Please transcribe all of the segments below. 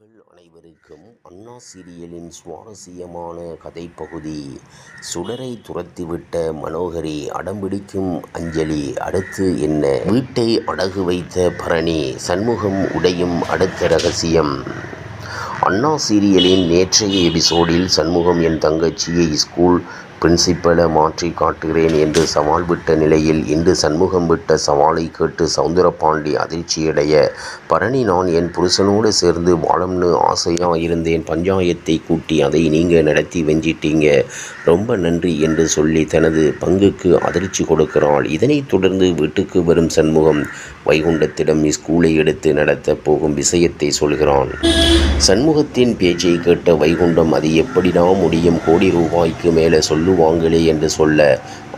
உங்கள் அனைவருக்கும் அண்ணா சீரியலின் சுவாரஸ்யமான கதைப்பகுதி. சுடரை துரத்திவிட்ட மனோகரி, அடம்பிடிக்கும் அஞ்சலி, அடுத்து என்ன? வீட்டை அடகு வைத்த பரணி, சண்முகம் உடையும் அடுத்த ரகசியம். அண்ணா சீரியலின் நேற்றைய எபிசோடில் சண்முகம் என் தங்கச்சியை ஸ்கூல் பிரின்சிபலை மாற்றி காட்டுகிறேன் என்று சவால் விட்ட நிலையில் இன்று சண்முகம் விட்ட சவாலை கேட்டு சவுந்தரபாண்டி அதிர்ச்சியடைய, பரணி, நான் என் புருஷனோடு சேர்ந்து வாழம்னு ஆசையா இருந்தேன், பஞ்சாயத்தை கூட்டி அதை நீங்க நடத்தி வெஞ்சிட்டீங்க, ரொம்ப நன்றி என்று சொல்லி தனது பங்குக்கு அதிர்ச்சி கொடுக்கிறாள். இதனைத் தொடர்ந்து வீட்டுக்கு வரும் சண்முகம் வைகுண்டத்திடம் ஸ்கூலை எடுத்து நடத்த போகும் விஷயத்தை சொல்கிறான். சண்முகத்தின் பேச்சை கேட்ட வைகுண்டம், அது எப்படிடா முடியும், கோடி ரூபாய்க்கு மேலே சொல்லுவாங்களே என்று சொல்ல,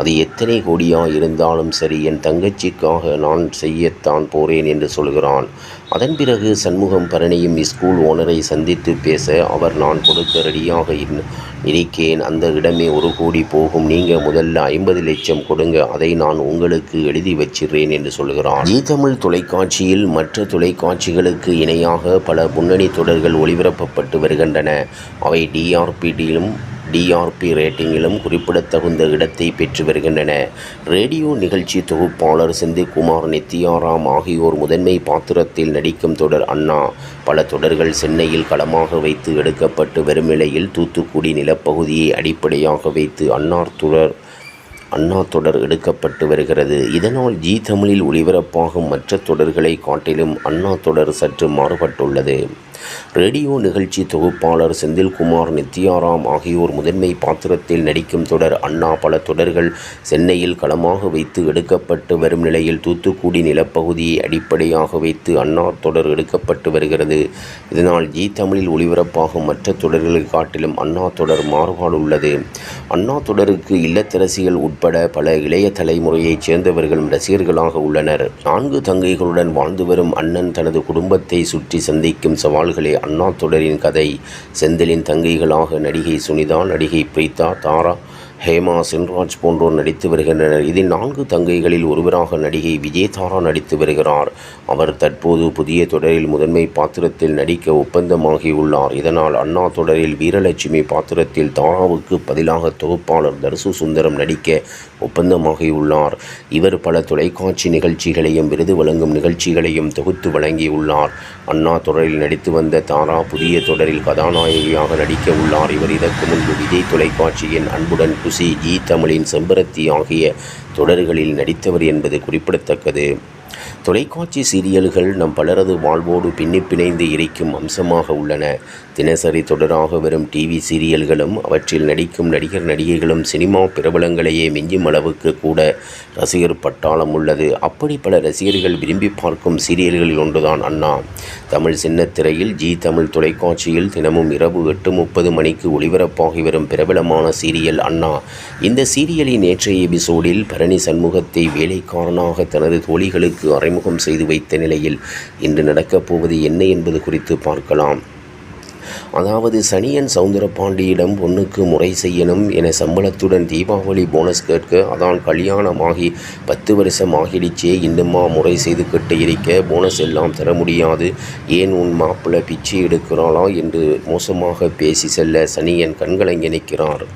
அது எத்தனை கோடியா இருந்தாலும் சரி, என் தங்கச்சிக்காக நான் செய்யத்தான் போறேன் என்று சொல்கிறான். அதன் பிறகு சண்முகம் பரணியும் ஸ்கூல் ஓனரை சந்தித்து பேச, அவர், நான் கொடுக்க ரெடியாக இருக்கேன், அந்த இடமே 1 கோடி போகும், நீங்க முதல்ல 50 லட்சம் கொடுங்க, அதை நான் உங்களுக்கு எழுதி வச்சிடுறேன் என்று சொல்கிறான். ஜீ தமிழ் தொலைக்காட்சியில் மற்ற தொலைக்காட்சிகளுக்கு இணையாக பல முன்னணி தொடர்கள் ஒளிபரப்பப்பட்டு வருகின்றன. அவை டிஆர்பி ரேட்டிங்கிலும் குறிப்பிடத்தகுந்த இடத்தை பெற்று வருகின்றன. ரேடியோ நிகழ்ச்சி தொகுப்பாளர் செந்தில்குமார், நித்யாராம் ஆகியோர் முதன்மை பாத்திரத்தில் நடிக்கும் தொடர் அண்ணா. பல தொடர்கள் சென்னையில் களமாக வைத்து எடுக்கப்பட்டு வரும் நிலையில் தூத்துக்குடி நிலப்பகுதியை அடிப்படையாக வைத்து அண்ணா தொடர் எடுக்கப்பட்டு வருகிறது. இதனால் ஜீ தமிழில் ஒளிபரப்பாகும் மற்ற தொடர்களை காட்டிலும் அண்ணா தொடர் சற்று மாறுபட்டுள்ளது. ரேடியோ நிகழ்ச்சி தொகுப்பாளர் செந்தில்குமார், நித்யாராம் ஆகியோர் முதன்மை பாத்திரத்தில் நடிக்கும் தொடர் அண்ணா. பல தொடர்கள் சென்னையில் களமாக வைத்து எடுக்கப்பட்டு வரும் நிலையில் தூத்துக்குடி நிலப்பகுதியை அடிப்படையாக வைத்து அண்ணா தொடர் எடுக்கப்பட்டு வருகிறது. இதனால் ஜீ தமிழில் ஒளிபரப்பாகும் மற்ற தொடர்களை காட்டிலும் அண்ணா தொடர் மாறுபாடு உள்ளது. அண்ணா தொடருக்கு இல்லத்தரசிகள் உட்பட பல இளைய தலைமுறையைச் சேர்ந்தவர்களும் ரசிகர்களாக உள்ளனர். 4 தங்கைகளுடன் வாழ்ந்து வரும் அண்ணன் தனது குடும்பத்தை சுற்றி சந்திக்கும் சவால்களே அண்ணா தொடரின் கதை. செந்திலின் தங்கைகளாக நடிகை சுனிதா, நடிகை பிரீதா, தாரா, ஹேமா, சென்ராஜ் போன்றோர் நடித்து வருகின்றனர். இதில் 4 தங்கைகளில் ஒருவராக நடிகை விஜயதாரா நடித்து வருகிறார். அவர் தற்போது புதிய தொடரில் முதன்மை பாத்திரத்தில் நடிக்க ஒப்பந்தமாகியுள்ளார். இதனால் அண்ணா தொடரில் வீரலட்சுமி பாத்திரத்தில் தாராவுக்கு பதிலாக தொகுப்பாளர் தர்சு சுந்தரம் நடிக்க ஒப்பந்தமாகியுள்ளார். இவர் பல தொலைக்காட்சி நிகழ்ச்சிகளையும் விருது வழங்கும் நிகழ்ச்சிகளையும் தொகுத்து வழங்கியுள்ளார். அண்ணா தொடரில் நடித்து வந்த தாரா புதிய தொடரில் கதாநாயகியாக நடிக்க உள்ளார். இவர் இதற்கு முன்பு விஜய் தொலைக்காட்சியின் அன்புடன் குஷி, ஜீ தமிழின் செம்பருத்தி ஆகிய தொடர்களில் நடித்தவர் என்பது குறிப்பிடத்தக்கது. தொலைக்காட்சி சீரியல்கள் நம் பலரது வாழ்வோடு பிணைந்து இருக்கும் அம்சமாக உள்ளன. தினசரி தொடராக வரும் டிவி சீரியல்களும் அவற்றில் நடிக்கும் நடிகர் நடிகைகளும் சினிமா பிரபலங்களையே மிஞ்சும் அளவுக்கு கூட ரசிகர் பட்டாளம் உள்ளது. அப்படி பல ரசிகர்கள் விரும்பி பார்க்கும் சீரியல்களில் ஒன்றுதான் அண்ணா. தமிழ் சின்னத்திரையில் ஜீ தமிழ் தொலைக்காட்சியில் தினமும் இரவு 8:30 மணிக்கு ஒளிபரப்பாகி வரும் பிரபலமான சீரியல் அண்ணா. இந்த சீரியலின் நேற்றைய எபிசோடில் பரணி சண்முகத்தை வேலைக்காரனாக தனது தோழிகளுக்கு அறிமுகம் செய்து வைத்த நிலையில் இன்று நடக்கப் போவது என்ன என்பது குறித்து பார்க்கலாம். அதாவது, சனியன் சவுந்தரபாண்டியிடம் பொண்ணுக்கு முறை செய்யணும் என சம்பளத்துடன் தீபாவளி போனஸ் கேட்க, அதான் கல்யாணமாகி 10 வருஷம் ஆகிடுச்சே, இன்னுமா முறை செய்து கட்டு இருக்க, போனஸ் எல்லாம் தர முடியாது, ஏன் உன் மாப்பிள்ளை பிச்சை எடுக்கிறாளா என்று மோசமாக பேசி செல்ல சனியன் கண்கலங்கி நிற்கிறார்.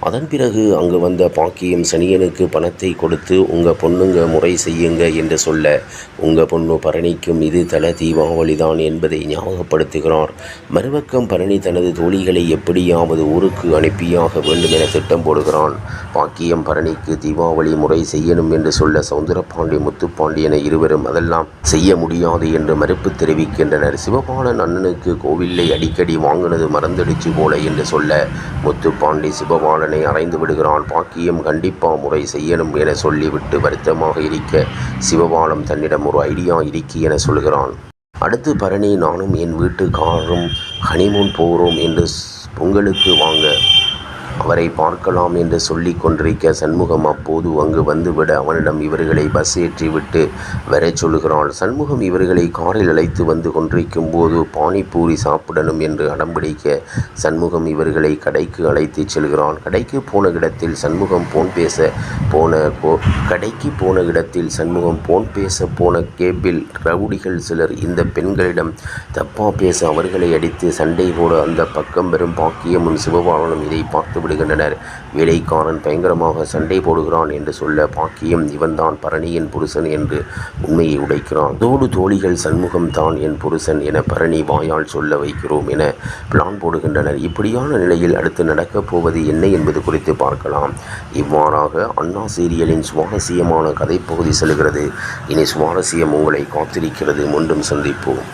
அதன் பிறகு அங்கு வந்த பாக்கியம் சனியனுக்கு பணத்தை கொடுத்து, உங்கள் பொண்ணுங்க முறை செய்யுங்க என்று சொல்ல, உங்கள் பொண்ணு பரணிக்கும் இது தல தீபாவளி தான் என்பதை ஞாபகப்படுத்துகிறார். மறுபக்கம் பரணி தனது தோழிகளை எப்படியாவது ஊருக்கு அனுப்பியாக வேண்டும் என திட்டம் போடுகிறான். பாக்கியம் பரணிக்கு தீபாவளி முறை செய்யணும் என்று சொல்ல, சவுந்தரபாண்டி, முத்துப்பாண்டி என இருவரும் அதெல்லாம் செய்ய முடியாது என்று மறுப்பு தெரிவிக்கின்றனர். சிவபாலன் அண்ணனுக்கு கோவிலை அடிக்கடி வாங்கினது மறந்துடுச்சு போல என்று சொல்ல, முத்துப்பாண்டி சிவபாலனை அறைந்து விடுகிறான். பாக்கியம் கண்டிப்பா முறை செய்யணும் என சொல்லிவிட்டு வருத்தமாக இருக்க, சிவபாலம் தன்னிடம் ஒரு ஐடியா இருக்கு என சொல்கிறான். அடுத்து பரணி, நானும் என் வீட்டுக்காரரும் ஹனிமூன் போகிறோம் என்று பொங்கலுக்கு வாங்க அவரை பார்க்கலாம் என்று சொல்லிக் கொண்டிருக்க சண்முகம் அப்போது அங்கு வந்துவிட அவனிடம் இவர்களை பஸ் ஏற்றி விட்டு வரச் சொல்கிறாள். சண்முகம் இவர்களை காரில் அழைத்து வந்து கொண்டிருக்கும் போது பானிபூரி சாப்பிடணும் என்று அடம்பிடிக்க சண்முகம் இவர்களை கடைக்கு அழைத்து செல்கிறான். கடைக்கு போன இடத்தில் சண்முகம் போன் பேச போன கேபிள் ரவுடிகள் சிலர் இந்த பெண்களிடம் தப்பா பேச அவர்களை அடித்து சண்டை போட அந்த பக்கம் வரும் பாக்கியமும் சிவபாலனும் இதை பார்த்து விடுகின்றனர். வேலைக்காரன் பயங்கரமாக சண்டை போடுகிறான் என்று சொல்ல பாக்கியம் இவன்தான் பரணியின் புருஷன் என்று உண்மையை உடைக்கிறான். அதோடு தோழிகள் சண்முகம் தான் என் புருஷன் என பரணி வாயால் சொல்ல வைக்கிறோம் என பிளான் போடுகின்றனர். இப்படியான நிலையில் அடுத்து நடக்கப் போவது என்ன என்பது குறித்து பார்க்கலாம். இவ்வாறாக அண்ணா சீரியலின் சுவாரஸ்யமான கதைப்பகுதி செல்கிறது. இனி சுவாரஸ்யம் உங்களை காத்திருக்கிறது. மீண்டும் சந்திப்போம்.